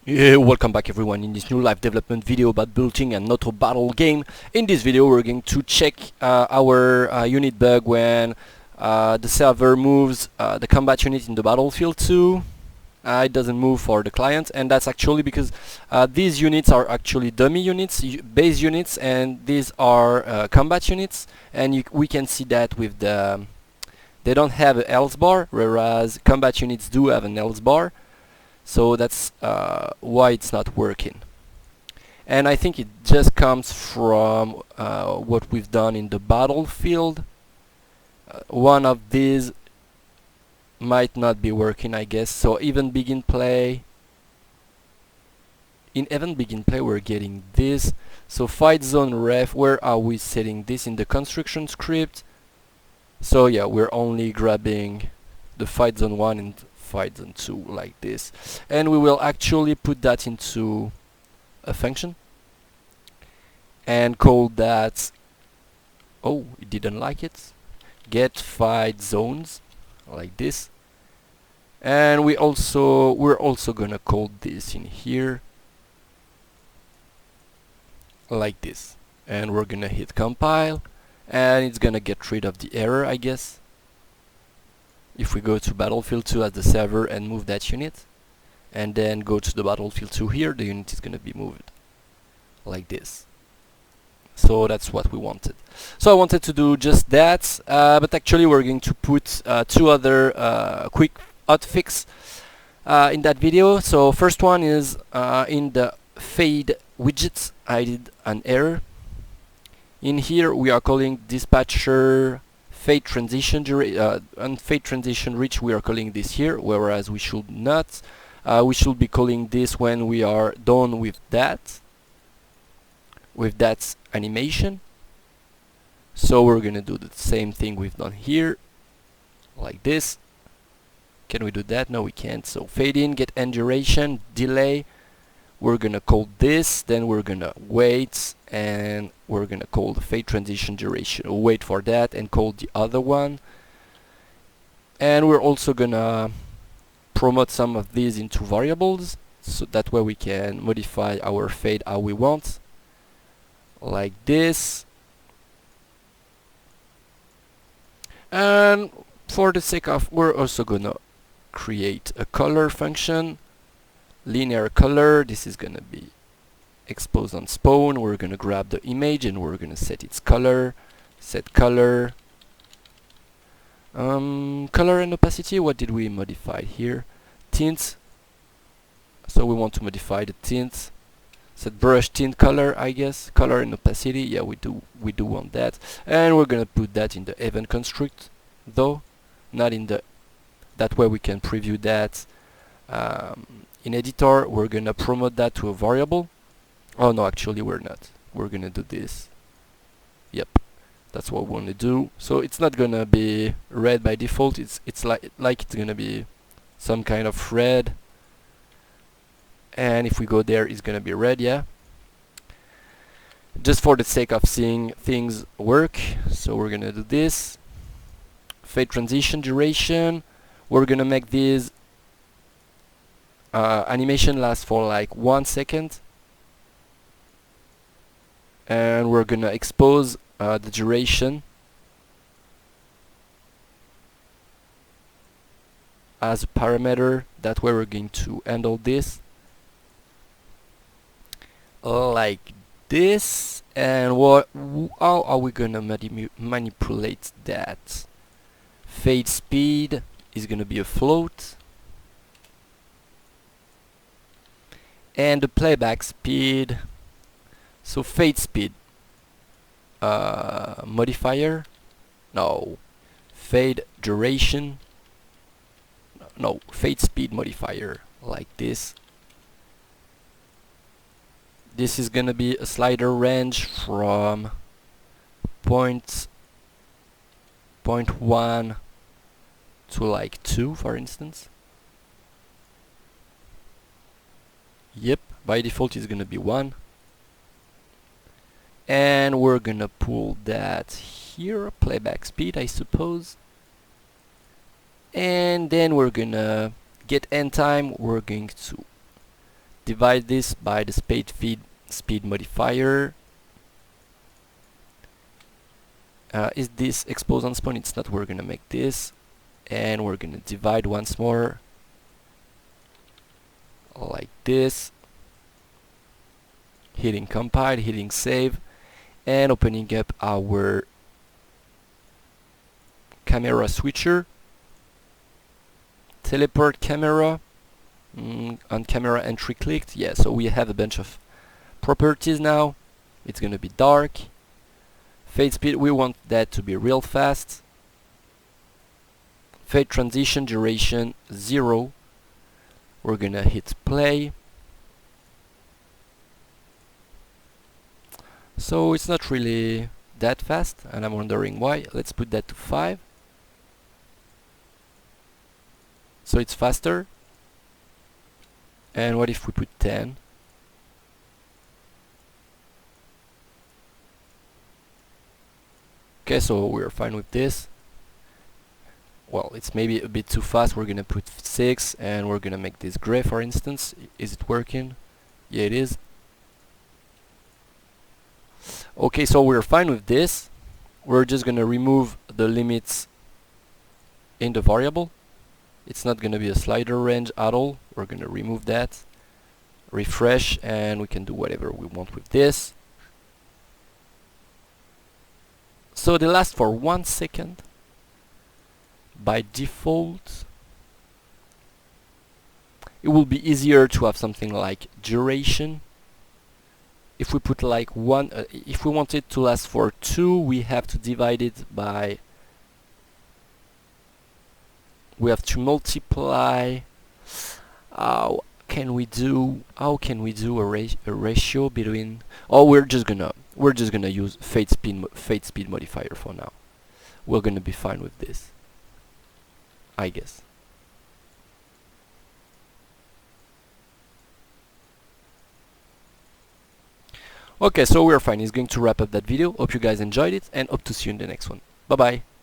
Yeah, welcome back everyone in this new live development video about building an auto battle game. In this video we're going to check our unit bug when the server moves the combat unit in the battlefield 2. It doesn't move for the client, and that's actually because these units are actually dummy units, base units, and these are combat units, and we can see that with they don't have an else bar, whereas combat units do have an else bar. So that's why it's not working. And I think it just comes from what we've done in the battlefield. One of these might not be working, I guess. So even begin play. In event begin play we're getting this. So fight zone ref, where are we setting this in the construction script? So yeah, we're only grabbing the fight zone 1 and fight zone 2 like this, and we will actually put that into a function and call that, oh, it didn't like it, get fight zones like this. And we're also gonna call this in here like this, and we're gonna hit compile, and it's gonna get rid of the error, I guess. If we go to Battlefield 2 as the server and move that unit, and then go to the Battlefield 2 here, the unit is gonna be moved like this. So that's what we wanted. So I wanted to do just that, but actually we're going to put two other quick hotfix in that video. So first one is in the fade widgets, I did an error. In here we are calling dispatcher fade transition and fade transition reach, we are calling this here, whereas we should not. We should be calling this when we are done with that animation. So we're gonna do the same thing we've done here, like this. Can we do that? No, we can't. So fade in, get end duration, delay. We're gonna call this, then we're gonna wait, and we're gonna call the fade transition duration. We'll wait for that and call the other one. And we're also gonna promote some of these into variables, so that way we can modify our fade how we want, like this. And for the sake of, we're also gonna create a color function, linear color. This is gonna be exposed on spawn. We're gonna grab the image and we're gonna set its color, set color, color and opacity. What did we modify here? Tint. So we want to modify the tint. Set brush tint color, I guess. Color and opacity. Yeah, we do want that. And we're gonna put that in the event construct, though not in the. That way we can preview that. In editor, we're gonna promote that to a variable. Oh no, actually we're not. We're gonna do this. Yep, that's what we want to do. So it's not gonna be red by default. It's like it's gonna be some kind of red. And if we go there, it's gonna be red. Yeah. Just for the sake of seeing things work, so we're gonna do this. Fade transition duration. We're gonna make this animation last for like 1 second, and we're gonna expose the duration as a parameter. That way we're going to handle this like this. And how are we gonna manipulate that? Fade speed is gonna be a float, and the playback speed, so fade speed modifier, no, fade duration, no, fade speed modifier, like this. This is gonna be a slider range from 0.1 to like 2, for instance. Yep, by default it's gonna be 1. And we're gonna pull that here, playback speed, I suppose. And then we're gonna get end time. We're going to divide this by the speed modifier. Is this expose on spawn? It's not. We're gonna make this, and we're gonna divide once more like this, hitting compile, hitting save, and opening up our camera switcher, teleport camera, on camera entry clicked. Yeah, so we have a bunch of properties now. It's gonna be dark. Fade speed, we want that to be real fast. Fade transition duration 0. We're gonna hit play. So it's not really that fast, and I'm wondering why. Let's put that to 5. So it's faster. And what if we put 10? Okay, so we're fine with this. Well, it's maybe a bit too fast. We're gonna put 6, and we're gonna make this gray, for instance. Is it working? Yeah, it is. Okay, so we're fine with this. We're just gonna remove the limits in the variable. It's not gonna be a slider range at all. We're gonna remove that. Refresh, and we can do whatever we want with this. So they last for 1 second. By default, it will be easier to have something like duration. If we put like 1, if we want it to last for 2, we have to divide it by, we have to multiply. How can we do a ratio between? Oh, we're just gonna use fade speed modifier for now. We're gonna be fine with this, I guess. Okay, so we're fine. It's going to wrap up that video. Hope you guys enjoyed it, and hope to see you in the next one. Bye bye.